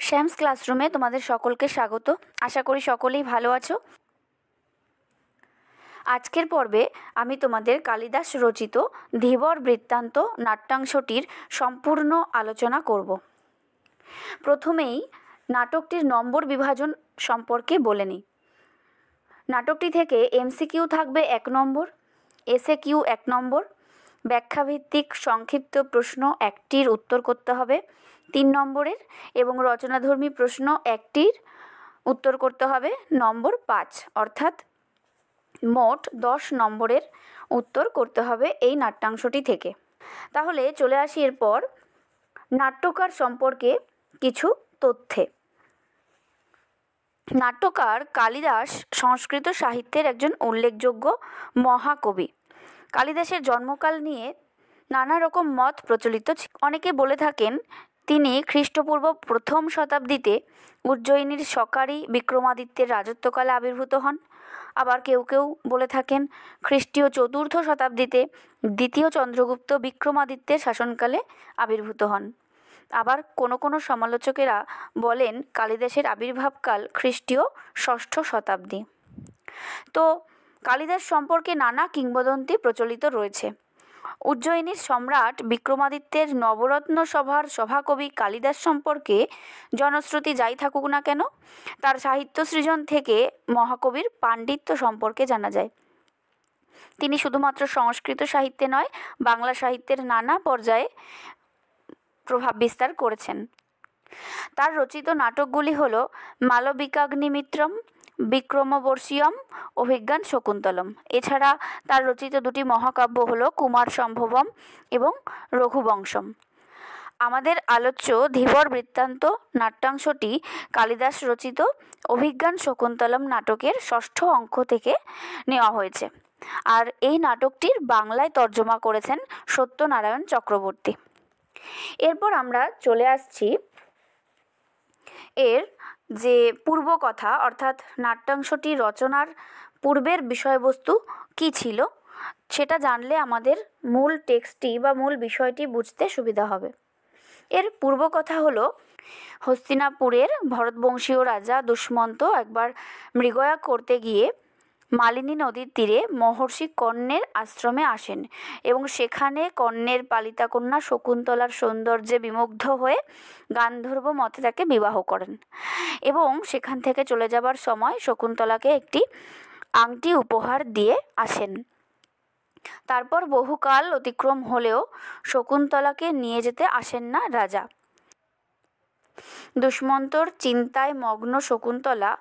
শ্যামস ক্লাসরুমে তোমাদের সকলকে স্বাগত। আশা করি সকলেই ভালো আছো। আজকের পর্বে আমি তোমাদের কালিদাস রচিত ধীবর বৃত্তান্ত নাট্যাংশটির সম্পূর্ণ আলোচনা করব। প্রথমেই নাটকটির নম্বর বিভাজন সম্পর্কে বলে নিই। নাটকটি থেকে এমসিকিউ থাকবে 1 নম্বর, এসএ কিউ 1 নম্বর, ব্যাখ্যাভিত্তিক সংক্ষিপ্ত প্রশ্ন 1টির উত্তর করতে হবে 3 নম্বরের, এবং রচনাধর্মী প্রশ্ন 1টির উত্তর করতে হবে নম্বর 5, অর্থাৎ মোট 10 নম্বরের উত্তর করতে হবে এই নাট্যাংশটি থেকে। তাহলে চলে আসি এরপর নাট্যকার সম্পর্কে কিছু তথ্যে। নাট্যকার কালিদাস সংস্কৃত সাহিত্যের একজন উল্লেখযোগ্য মহাকবি। কালিদাসের জন্মকাল নিয়ে নানা রকম মত প্রচলিত। অনেকে বলে থাকেন তিনি খ্রিস্টপূর্ব 1ম শতাব্দীতে উজ্জয়িনীর সকারি বিক্রমাদিত্যের রাজত্বকালে আবির্ভূত হন। আবার কেউ কেউ বলে থাকেন খ্রিস্টীয় 4র্থ শতাব্দীতে 2য় চন্দ্রগুপ্ত বিক্রমাদিত্যের শাসনকালে আবির্ভূত হন। আবার কোনো সমালোচকেরা বলেন কালিদাসের আবির্ভাবকাল খ্রিস্টীয় 6ষ্ঠ শতাব্দী। তো কালিদাস সম্পর্কে নানা কিংবদন্তি প্রচলিত রয়েছে। উজ্জয়িনীর সম্রাট বিক্রমাদিত্যের নবরত্ন সভার সভাকবি কালিদাস সম্পর্কে জনশ্রুতি যাই থাকুক না কেন, তার সাহিত্য সৃজন থেকে মহাকবির পাণ্ডিত্য সম্পর্কে জানা যায়। তিনি শুধুমাত্র সংস্কৃত সাহিত্যে নয়, বাংলা সাহিত্যের নানা পর্যায়ে প্রভাব বিস্তার করেছেন। তার রচিত নাটকগুলি হল মালবিকাগ্নিমিত্রম, বিক্রমবর্ষীয়ম, অভিজ্ঞান শকুন্তলম। এছাড়া তার রচিত 2টি মহাকাব্য হল কুমার সম্ভবম এবং রঘুবংশম। আমাদের আলোচ্য ধীবর বৃত্তান্ত নাট্যাংশটি কালিদাস রচিত অভিজ্ঞান শকুন্তলম নাটকের 6ষ্ঠ অঙ্ক থেকে নেওয়া হয়েছে। আর এই নাটকটির বাংলায় তর্জমা করেছেন সত্যনারায়ণ চক্রবর্তী। এরপর আমরা চলে আসছি এর যে পূর্বকথা, অর্থাৎ নাট্যাংশটি রচনার পূর্বের বিষয়বস্তু কী ছিল সেটা জানলে আমাদের মূল টেক্সটটি বা মূল বিষয়টি বুঝতে সুবিধা হবে। এর পূর্বকথা হলো হস্তিনাপুরের ভরতবংশীয় রাজা দুষ্মন্ত একবার মৃগয়া করতে গিয়ে মালিনী নদীর তীরে মহর্ষি কর্ণের আশ্রমে আসেন এবং সেখানে কর্ণের পালিতা কন্যা শকুন্তলার সৌন্দর্যে বিমুগ্ধ হয়ে গান্ধর্ব মতে তাকে বিবাহ করেন এবং সেখান থেকে চলে যাবার সময় শকুন্তলাকে একটি আংটি উপহার দিয়ে আসেন। তারপর বহুকাল অতিক্রম হলেও শকুন্তলাকে নিয়ে যেতে আসেন না রাজা। দুষ্মন্তর চিন্তায় মগ্ন শকুন্তলা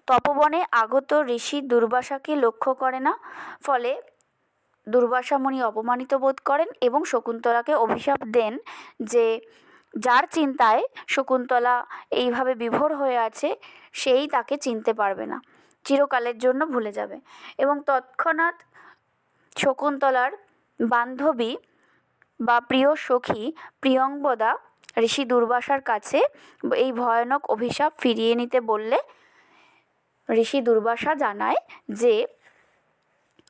তপবনে আগত ঋষি দুর্বাসাকে লক্ষ্য করে না। ফলে দুর্বাসা মুনি অপমানিত বোধ করেন এবং শকুন্তলাকে অভিশাপ দেন যে যার চিন্তায় শকুন্তলা এইভাবে বিভোর হয়ে আছে সেই তাকে চিনতে পারবে না, চিরকালের জন্য ভুলে যাবে। এবং তৎক্ষণাৎ শকুন্তলার বান্ধবী বা প্রিয় সখী প্রিয়ংবদা ঋষি দুর্বাসার কাছে এই ভয়ানক অভিশাপ ফিরিয়ে নিতে বললে ঋষি দুর্বাসা জানায় যে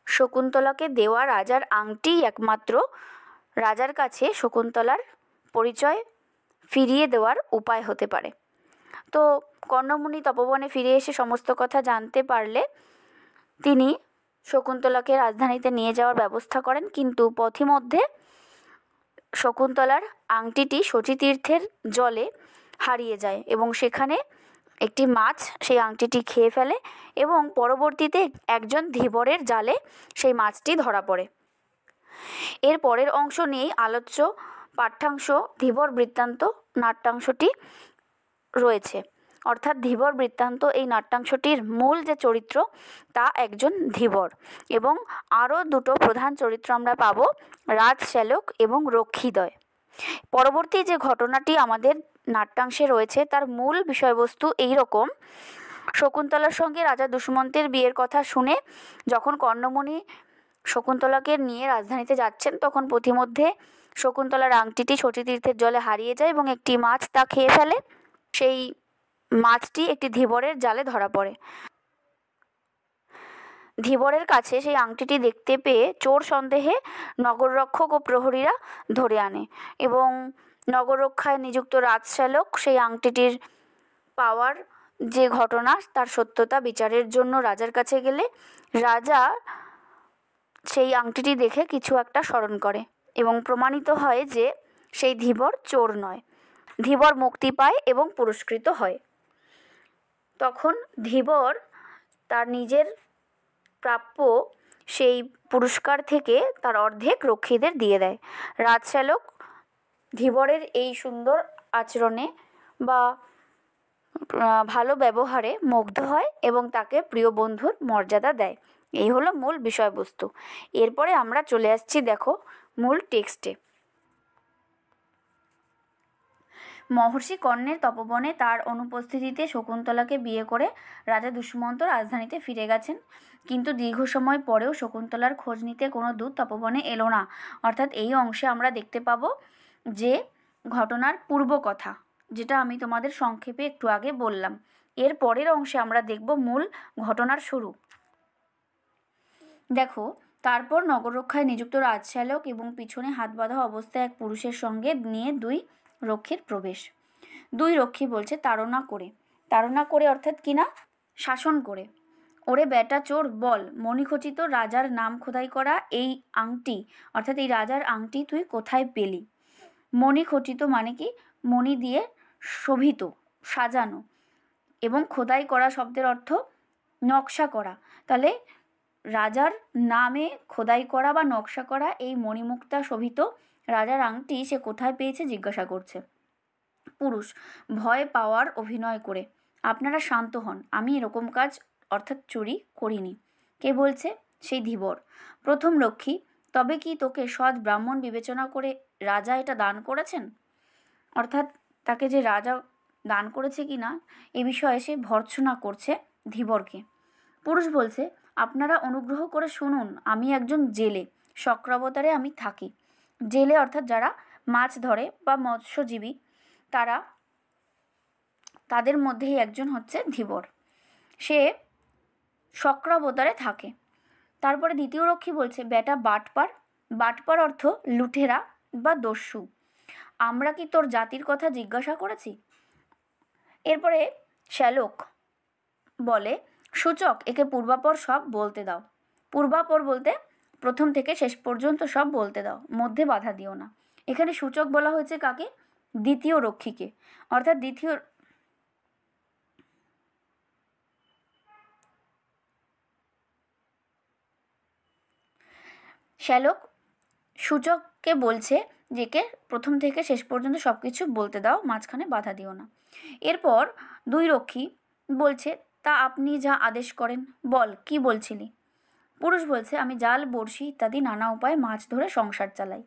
শকুন্তলাকে দেওয়া রাজার আংটি একমাত্র রাজার কাছে শকুন্তলার পরিচয় ফিরিয়ে দেওয়ার উপায় হতে পারে। তো কর্ণমুনি তপবনে ফিরে এসে সমস্ত কথা জানতে পারলে তিনি শকুন্তলাকে রাজধানীতে নিয়ে যাওয়ার ব্যবস্থা করেন, কিন্তু পথিমধ্যে শকুন্তলার আংটিটি শচীতীর্থের জলে হারিয়ে যায় এবং সেখানে একটি মাছ সেই আংটিটি খেয়ে ফেলে এবং পরবর্তীতে একজন ধীবরের জালে সেই মাছটি ধরা পড়ে। এর পরের অংশ নিয়েই আলোচ্য পাঠ্যাংশ ধীবর বৃত্তান্ত নাট্যাংশটি রয়েছে। অর্থাৎ ধীবর বৃত্তান্ত এই নাট্যাংশটির মূল যে চরিত্র তা একজন ধীবর, এবং আরও 2টো প্রধান চরিত্র আমরা পাব, রাজশ্যালক এবং রক্ষীদ্বয়। পরবর্তী যে ঘটনাটি আমাদের নাট্যাংশে রয়েছে তার মূল বিষয়বস্তু এই রকম: শকুন্তলার সঙ্গে রাজা দুষ্মন্তের বিয়ের কথা শুনে যখন কর্ণমুনি শকুন্তলাকে নিয়ে রাজধানীতে যাচ্ছেন তখন পথিমধ্যে শকুন্তলার আংটিটি শচীতীর্থের জলে হারিয়ে যায় এবং একটি মাছ তা খেয়ে ফেলে। সেই মাছটি একটি ধীবরের জালে ধরা পড়ে। ধীবরের কাছে সেই আংটিটি দেখতে পেয়ে চোর সন্দেহে নগররক্ষক ও প্রহরীরা ধরে আনে এবং নগররক্ষায় নিযুক্ত রাজশ্যালক সেই আংটিটির পাওয়ার যে ঘটনা তার সত্যতা বিচারের জন্য রাজার কাছে গেলে রাজা সেই আংটিটি দেখে কিছু একটা স্মরণ করে এবং প্রমাণিত হয় যে সেই ধীবর চোর নয়। ধীবর মুক্তি পায় এবং পুরস্কৃত হয়। তখন ধীবর তার নিজের প্রাপ্য সেই পুরস্কার থেকে তার অর্ধেক রক্ষীদের দিয়ে দেয়। রাজশ্যালক ধীবরের এই সুন্দর আচরণে বা ভালো ব্যবহারে মুগ্ধ হয় এবং তাকে প্রিয় বন্ধুর মর্যাদা দেয়। এই হলো মূল বিষয়বস্তু। এরপরে আমরা চলে আসছি দেখো মূল টেক্সটে। মহর্ষি কর্ণের তপবনে তার অনুপস্থিতিতে শকুন্তলাকে বিয়ে করে রাজা দুষ্মন্ত রাজধানীতে ফিরে গেছেন, কিন্তু দীর্ঘ সময় পরেও শকুন্তলার খোঁজ নিতে কোনো দূত তপবনে এলো না। অর্থাৎ এই অংশে আমরা দেখতে পাবো যে ঘটনার পূর্ব কথা, যেটা আমি তোমাদের সংক্ষেপে একটু আগে বললাম। এর পরের অংশে আমরা দেখব মূল ঘটনার শুরু। দেখো, তারপর নগররক্ষায় নিযুক্ত রাজশ্যালক এবং পিছনে হাত বাঁধা অবস্থায় এক পুরুষের সঙ্গে নিয়ে দুই রক্ষীর প্রবেশ। দুই রক্ষী বলছে তাড়না করে অর্থাৎ কিনা শাসন করে, ওরে বেটা চোর, বল মণিখচিত রাজার নাম খোদাই করা এই আংটি, অর্থাৎ এই রাজার আংটি তুই কোথায় পেলি? মণিখচিত মানে কি? মণি দিয়ে শোভিত, সাজানো, এবং খোদাই করা শব্দের অর্থ নকশা করা। তাহলে রাজার নামে খোদাই করা বা নকশা করা এই মণিমুক্তা শোভিত রাজার আংটি সে কোথায় পেয়েছে জিজ্ঞাসা করছে। পুরুষ ভয় পাওয়ার অভিনয় করে, আপনারা শান্ত হন, আমি এরকম কাজ অর্থাৎ চুরি করিনি। কে বলছে? সেই ধীবর। প্রথম রক্ষী, তবে কি তোকে সৎ ব্রাহ্মণ বিবেচনা করে রাজা এটা দান করেছেন? অর্থাৎ তাকে যে রাজা দান করেছে কি না এ বিষয়ে সে ভর্ৎসনা করছে ধীবরকে। পুরুষ বলছে, আপনারা অনুগ্রহ করে শুনুন, আমি একজন জেলে, শক্রাবতারে আমি থাকি। জেলে অর্থাৎ যারা মাছ ধরে বা মৎস্যজীবী, তাদের মধ্যেই একজন হচ্ছে ধীবর। সে শক্রাবতারে থাকে। তারপরে দ্বিতীয় রক্ষী বলছে, বেটা বাটপার অর্থ লুঠেরা বা দস্যু, আমরা কি তোর জাতির কথা জিজ্ঞাসা করেছি? এরপরে শ্যালক বলে, সূচক, একে পূর্বাপর সব বলতে দাও। পূর্বাপর বলতে প্রথম থেকে শেষ পর্যন্ত সব বলতে দাও, মধ্যে বাধা দিও না। এখানে সূচক বলা হয়েছে কাকে? দ্বিতীয় রক্ষীকে। অর্থাৎ শ্যালক সূচককে বলছে যে কে প্রথম থেকে শেষ পর্যন্ত সব কিছু বলতে দাও, মাঝখানে বাধা দিও না। এরপর দুই রক্ষী বলছে, তা আপনি যা আদেশ করেন, বল কি বলছিলি? পুরুষ বলছে, আমি জাল, বড়শি ইত্যাদি নানা উপায়ে মাছ ধরে সংসার চালাই।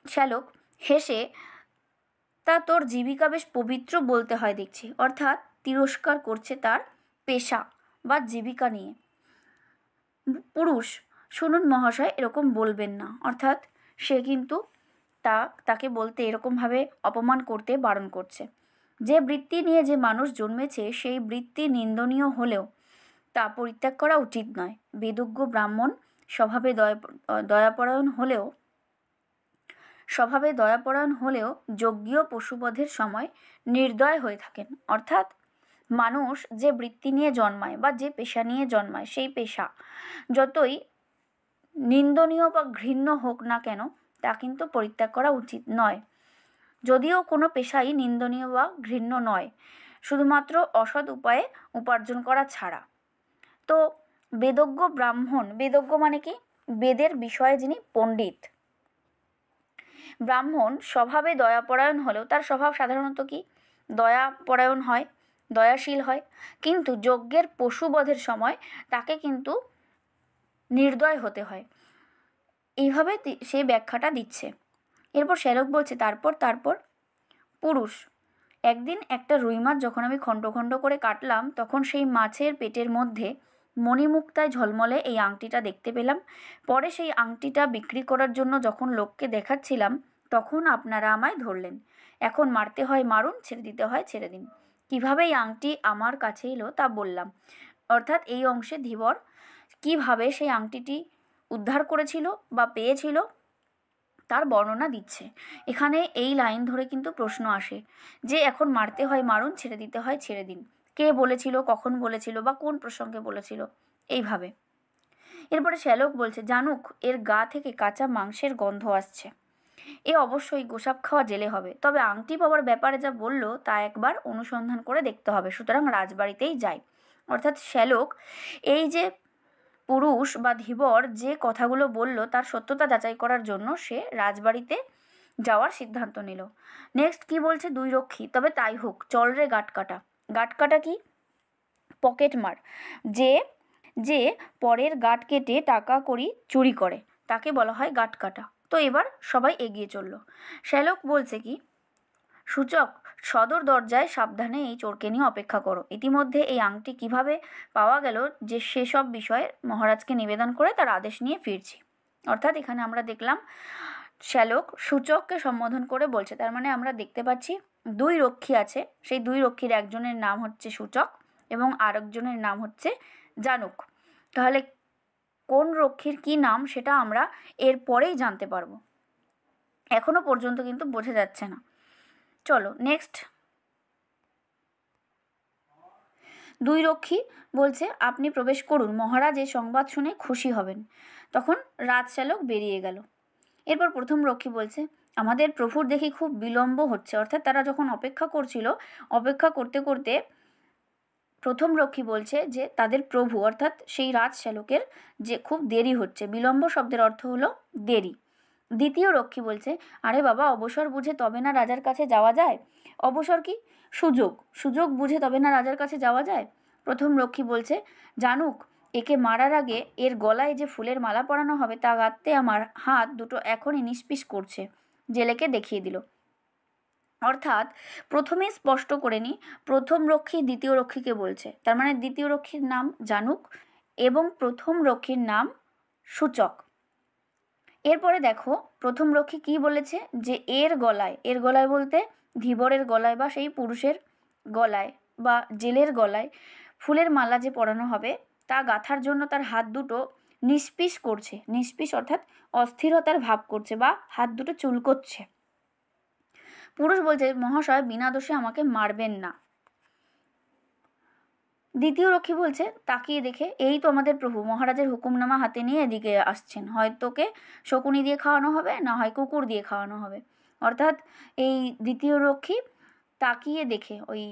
শ্যালক হেসে, তা তোর জীবিকা বেশ পবিত্র বলতে হয় দেখছি। অর্থাৎ তিরস্কার করছে তার পেশা বা জীবিকা নিয়ে। পুরুষ, শুনুন মহাশয়, এরকম বলবেন না। অর্থাৎ সে কিন্তু তাকে বলতে এরকমভাবে অপমান করতে বারণ করছে। যে বৃত্তি নিয়ে যে মানুষ জন্মেছে সেই বৃত্তি নিন্দনীয় হলেও তা পরিত্যাগ করা উচিত নয়। বেদজ্ঞ ব্রাহ্মণ স্বভাবে দয়াপরায়ণ হলেও যজ্ঞীয় পশুবধের সময় নির্দয় হয়ে থাকেন। অর্থাৎ মানুষ যে বৃত্তি নিয়ে জন্মায় বা যে পেশা নিয়ে জন্মায়, সেই পেশা যতই নিন্দনীয় বা ঘৃণ্য হোক না কেন তা কিন্তু পরিত্যাগ করা উচিত নয়। যদিও কোনো পেশাই নিন্দনীয় বা ঘৃণ্য নয়, শুধুমাত্র অসৎ উপায়ে উপার্জন করা ছাড়া। তো বেদজ্ঞ ব্রাহ্মণ, বেদজ্ঞ মানে কি? বেদের বিষয়ে যিনি পণ্ডিত। ব্রাহ্মণ স্বভাবে দয়াপরায়ণ হলেও তার স্বভাব সাধারণত কি? দয়াপরায়ণ হয়, দয়াশীল হয়, কিন্তু যজ্ঞের পশুবধের সময় তাকে কিন্তু নির্দয় হতে হয়। এইভাবে সেই ব্যাখ্যাটা দিচ্ছে। এরপর শ্যালক বলছে, তারপর পুরুষ, একদিন একটা রুই মাছ যখন আমি খণ্ড খণ্ড করে কাটলাম, তখন সেই মাছের পেটের মধ্যে মণিমুক্তায় ঝলমলে এই আংটিটা দেখতে পেলাম। পরে সেই আংটিটা বিক্রি করার জন্য যখন লোককে দেখাচ্ছিলাম, তখন আপনারা আমায় ধরলেন। এখন মারতে হয় মারুন, ছেড়ে দিতে হয় ছেড়ে দিন। কীভাবে এই আংটি আমার কাছে এলো তা বললাম। অর্থাৎ এই অংশে ধীবর কিভাবে সেই আংটিটি উদ্ধার করেছিল বা পেয়েছিল তার বর্ণনা দিচ্ছে। এখানে এই লাইন ধরে কিন্তু প্রশ্ন আসে যে এখন মারতে হয় মারুন, ছেড়ে দিতে হয় ছেড়ে দিন, কে বলেছিল, কখন বলেছিল বা কোন প্রসঙ্গে বলেছিল, এইভাবে। এরপরে শ্যালক বলছে, জানুক এর গা থেকে কাঁচা মাংসের গন্ধ আসছে, এ অবশ্যই গোসাপ খাওয়া জেলে হবে, তবে আংটি পাওয়ার ব্যাপারে যা বলল তা একবার অনুসন্ধান করে দেখতে হবে, সুতরাং রাজবাড়িতেই যাই। অর্থাৎ শ্যালক এই যে পুরুষ বা ধীবর যে কথাগুলো বলল তার সত্যতা যাচাই করার জন্য সে রাজবাড়িতে যাওয়ার সিদ্ধান্ত নিল। নেক্সট কি বলছে, দুই রক্ষী, তবে তাই হোক, চল রে গাট কাটা। গাট কাটা কি? পকেট মার, যে যে পরের গাট কেটে টাকা কড়ি চুরি করে তাকে বলা হয় গাট কাটা। তো এবার সবাই এগিয়ে চলল। শ্যালক বলছে কি, সূচক সদর দরজায় সাবধানে এই চোরকে নিয়ে অপেক্ষা করো, ইতিমধ্যে এই আংটি কিভাবে পাওয়া গেল যে সেসব বিষয়ে মহারাজকে নিবেদন করে তার আদেশ নিয়ে ফিরছি। অর্থাৎ এখানে আমরা দেখলাম শ্যালক সূচককে সম্বোধন করে বলছে, তার মানে আমরা দেখতে পাচ্ছি দুই রক্ষী আছে, সেই দুই রক্ষীর একজনের নাম হচ্ছে সূচক এবং আরেকজনের নাম হচ্ছে জানুক। তাহলে কোন রক্ষীর কি নাম সেটা আমরা এর পরেই জানতে পারবো, এখনো পর্যন্ত কিন্তু বোঝা যাচ্ছে না। চলো নেক্সট। দুই রক্ষী বলছে, আপনি প্রবেশ করুন, মহারাজ এই সংবাদ শুনে খুশি হবেন। তখন রাজশ্যালক বেরিয়ে গেল। এরপর প্রথম রক্ষী বলছে, আমাদের প্রভুর দেখি খুব বিলম্ব হচ্ছে। অর্থাৎ তারা যখন অপেক্ষা করছিল, অপেক্ষা করতে করতে প্রথম রক্ষী বলছে যে তাদের প্রভু অর্থাৎ সেই রাজশ্যালকের যে খুব দেরি হচ্ছে। বিলম্ব শব্দের অর্থ হলো দেরি। দ্বিতীয় রক্ষী বলছে, আরে বাবা, অবসর বুঝে তবে না রাজার কাছে যাওয়া যায়। অবসর কি? সুযোগ, সুযোগ বুঝে তবে না রাজার কাছে যাওয়া যায়। প্রথম রক্ষী বলছে, জানুক একে মারার আগে এর গলায় যে ফুলের মালা পরানো হবে তা গাঁথতে আমার হাত দুটো এখনই নিষ্পিস করছে। জেলেকে দেখিয়ে দিল। অর্থাৎ প্রথমে স্পষ্ট করে নি, প্রথম রক্ষী দ্বিতীয় রক্ষীকে বলছে, তার মানে দ্বিতীয় রক্ষীর নাম জানুক এবং প্রথম রক্ষীর নাম সূচক। এরপরে দেখো প্রথম রক্ষী কি বলেছে, যে এর গলায়, এর গলায় বলতে ধীবরের গলায় বা সেই পুরুষের গলায় বা জেলের গলায় ফুলের মালা যে পরানো হবে তা গাঁথার জন্য তার হাত দুটো নিষ্পিস করছে। নিষ্পিস অর্থাৎ অস্থিরতার ভাব করছে বা হাত দুটো চুলকোচ্ছে। পুরুষ বলছে, মহাশয় বিনা দোষে আমাকে মারবেন না। দ্বিতীয় রক্ষী বলছে, তাকিয়ে দেখে এই তো আমাদের প্রভু মহারাজের হুকুমনামা হাতে নিয়ে এদিকে আসছেন, হয় তোকে শকুনি দিয়ে খাওয়ানো হবে, না হয় কুকুর দিয়ে খাওয়ানো হবে। অর্থাৎ এই দ্বিতীয় রক্ষী তাকিয়ে দেখে ওই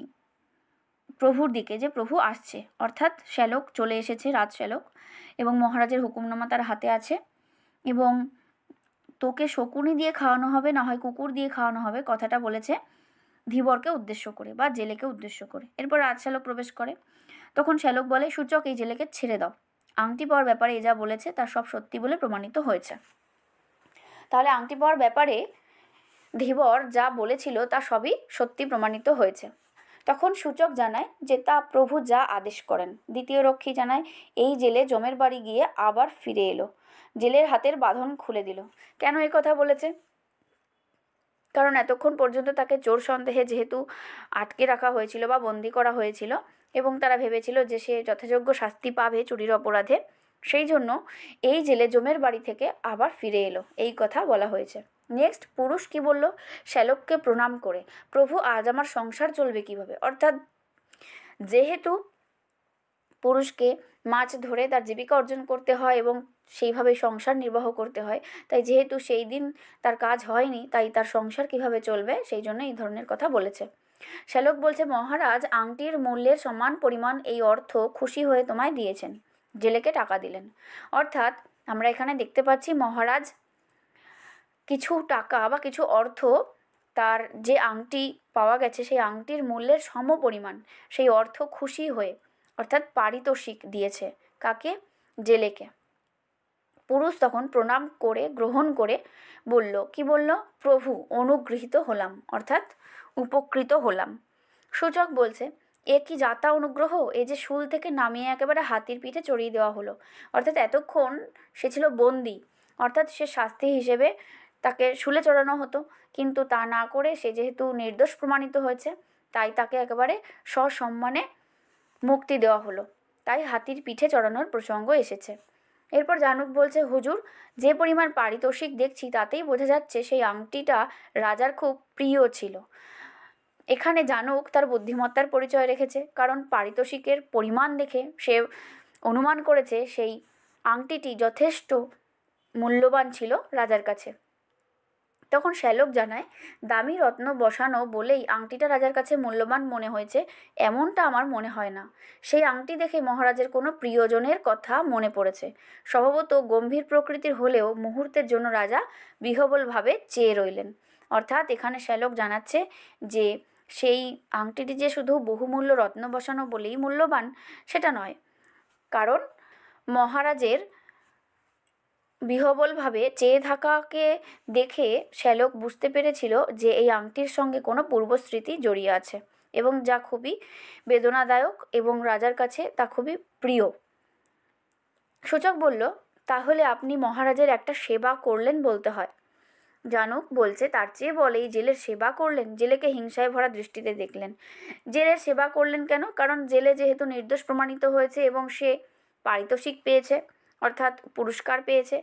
প্রভুর দিকে যে প্রভু আসছে, অর্থাৎ শ্যালক চলে এসেছে, রাজশ্যালক, এবং মহারাজের হুকুমনামা তার হাতে আছে, এবং তোকে শকুনি দিয়ে খাওয়ানো হবে, না হয় কুকুর দিয়ে খাওয়ানো হবে, কথাটা বলেছে ধীবরকে উদ্দেশ্য করে বা জেলেকে উদ্দেশ্য করে। এরপর রাজশ্যালক প্রবেশ করে। তখন শ্যালক বলে, সূচক এই জেলেকে ছেড়ে দাও, আংটি পাওয়ার ব্যাপারে এ যা বলেছে তা সব সত্যি বলে প্রমাণিত হয়েছে। তাহলে আংটি পাওয়ার ব্যাপারে ধীবর যা বলেছিল তা সবই সত্যি প্রমাণিত হয়েছে। তখন সূচক জানায় যে তা প্রভু যা আদেশ করেন। দ্বিতীয় রক্ষী জানায়, এই জেলে জমের বাড়ি গিয়ে আবার ফিরে এলো, জেলের হাতের বাঁধন খুলে দিল। কেন এই কথা বলেছে? কারণ এতক্ষণ পর্যন্ত তাকে চোর সন্দেহে যেহেতু আটকে রাখা হয়েছিল বা বন্দি করা হয়েছিল এবং তারা ভেবেছিল যে সে যথাযোগ্য শাস্তি পাবে চুরির অপরাধে, সেই জন্য এই জেলে জমের বাড়ি থেকে আবার ফিরে এলো, এই কথা বলা হয়েছে। নেক্সট পুরুষ কি বলল, শ্যালককে প্রণাম করে, প্রভু আজ আমার সংসার চলবে কিভাবে? অর্থাৎ যেহেতু পুরুষকে মাছ ধরে তার জীবিকা অর্জন করতে হয় এবং সেইভাবে সংসার নির্বাহ করতে হয়, তাই যেহেতু সেই দিন তার কাজ হয়নি, তাই তার সংসার কিভাবে চলবে সেই জন্য এই ধরনের কথা বলেছে। শ্যালক বলছে, মহারাজ আংটির মূল্যের সমান পরিমাণ এই অর্থ খুশি হয়ে তোমায় দিয়েছেন, জেলেকে টাকা দিলেন। অর্থাৎ আমরা এখানে দেখতে পাচ্ছি মহারাজ কিছু টাকা বা কিছু অর্থ, তার যে আংটি পাওয়া গেছে সেই আংটির মূল্যের সম পরিমাণ সেই অর্থ খুশি হয়ে অর্থাৎ পারিতোষিক দিয়েছে। কাকে? জেলেকে। পুরুষ তখন প্রণাম করে গ্রহণ করে বলল, কি বলল? প্রভু অনুগৃহীত হলাম, অর্থাৎ উপকৃত হলাম। সূচক বলছে, এ কি যাতা অনুগ্রহ, এ যে শুল থেকে নামিয়ে একেবারে হাতির পিঠে চড়িয়ে দেওয়া হলো। অর্থাৎ এতক্ষণ সে ছিল বন্দি, অর্থাৎ সে শাস্তি হিসেবে তাকে শুলে চড়ানো হতো, কিন্তু তা না করে সে যেহেতু নির্দোষ প্রমাণিত হয়েছে তাই তাকে একেবারে সসম্মানে মুক্তি দেওয়া হলো। তাই হাতির পিঠে চড়ানোর প্রসঙ্গ এসেছে। এরপর জানুক বলছে, হুজুর, যে পরিমাণ পারিতোষিক দেখছি তাতেই বোঝা যাচ্ছে সেই আংটিটা রাজার খুব প্রিয় ছিল। এখানে জানুক তার বুদ্ধিমত্তার পরিচয় রেখেছে, কারণ পারিতোষিকের পরিমাণ দেখে সে অনুমান করেছে সেই আংটিটি যথেষ্ট মূল্যবান ছিল রাজার কাছে। তখন শ্যালক জানায়, দামি রত্ন বসানো বলেই আংটিটা রাজার কাছে মূল্যবান মনে হয়েছে এমনটা আমার মনে হয় না। সেই আংটি দেখে মহারাজের কোনো প্রিয়জনের কথা মনে পড়েছে। স্বভাবত গম্ভীর প্রকৃতির হলেও মুহূর্তের জন্য রাজা বিহ্বলভাবে চেয়ে রইলেন। অর্থাৎ এখানে শ্যালক জানাচ্ছে যে সেই আংটিটি যে শুধু বহুমূল্য রত্ন বসানো বলেই মূল্যবান সেটা নয়, কারণ মহারাজের বিহ্বলভাবে চেয়ে থাকাকে দেখে শ্যালক বুঝতে পেরেছিল যে এই আংটির সঙ্গে কোনো পূর্বস্মৃতি জড়িয়ে আছে এবং যা খুবই বেদনাদায়ক এবং রাজার কাছে তা খুবই প্রিয়। সূচক বলল, তাহলে আপনি মহারাজের একটা সেবা করলেন বলতে হয়। জানুক বলছে, তার চেয়ে বলে এই জেলের সেবা করলেন। জেলেকে হিংসায় ভরা দৃষ্টিতে দেখলেন। জেলের সেবা করলেন কেন? কারণ জেলে যেহেতু নির্দোষ প্রমাণিত হয়েছে এবং সে পারিতোষিক পেয়েছে, অর্থাৎ পুরস্কার পেয়েছে,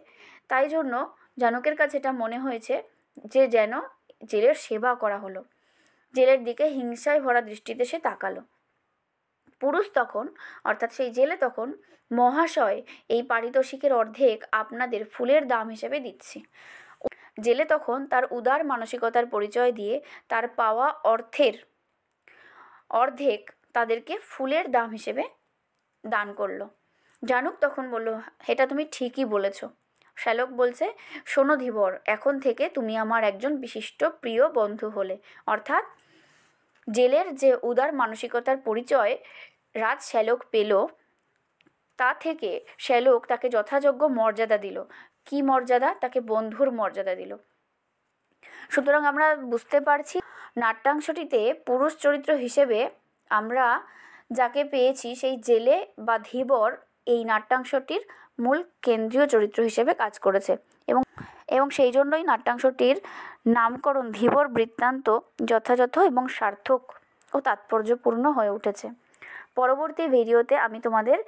তাই জন্য জানুকের কাছে এটা মনে হয়েছে যে যেন জেলের সেবা করা হলো। জেলের দিকে হিংসায় ভরা দৃষ্টিতে সে তাকালো। পুরুষ তখন, অর্থাৎ সেই জেলে তখন, মহাশয়, এই পারিতোষিকের অর্ধেক আপনাদের ফুলের দাম হিসেবে দিচ্ছি। জেলে তখন তার উদার মানসিকতার পরিচয় দিয়ে তার পাওয়া অর্থের অর্ধেক তাদেরকে ফুলের দাম হিসেবে দান করলো। জানুক তখন বলল, এটা তুমি ঠিকই বলেছ। শ্যালক বলছে, শোনো ধীবর, এখন থেকে তুমি আমার একজন বিশিষ্ট প্রিয় বন্ধু হলে। অর্থাৎ জেলের যে উদার মানসিকতার পরিচয় রাজ শ্যালক পেল, তা থেকে শ্যালক তাকে যথাযোগ্য মর্যাদা দিল। কি মর্যাদা? তাকে বন্ধুর মর্যাদা দিল। সুতরাং আমরা বুঝতে পারছি নাট্যাংশটিতে পুরুষ চরিত্র হিসেবে আমরা যাকে পেয়েছি সেই জেলে বা ধীবর এই নাট্যাংশটির মূল কেন্দ্রীয় চরিত্র হিসেবে কাজ করেছে এবং সেই জন্যই নাট্যাংশটির নামকরণ ধীবর বৃত্তান্ত যথাযথ এবং সার্থক ও তাৎপর্যপূর্ণ হয়ে উঠেছে। পরবর্তী ভিডিওতে আমি তোমাদের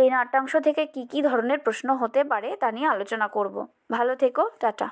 এই নাট্যাংশ থেকে কী কী ধরনের প্রশ্ন হতে পারে তা নিয়ে আলোচনা করব। ভালো থেকো, টাটা।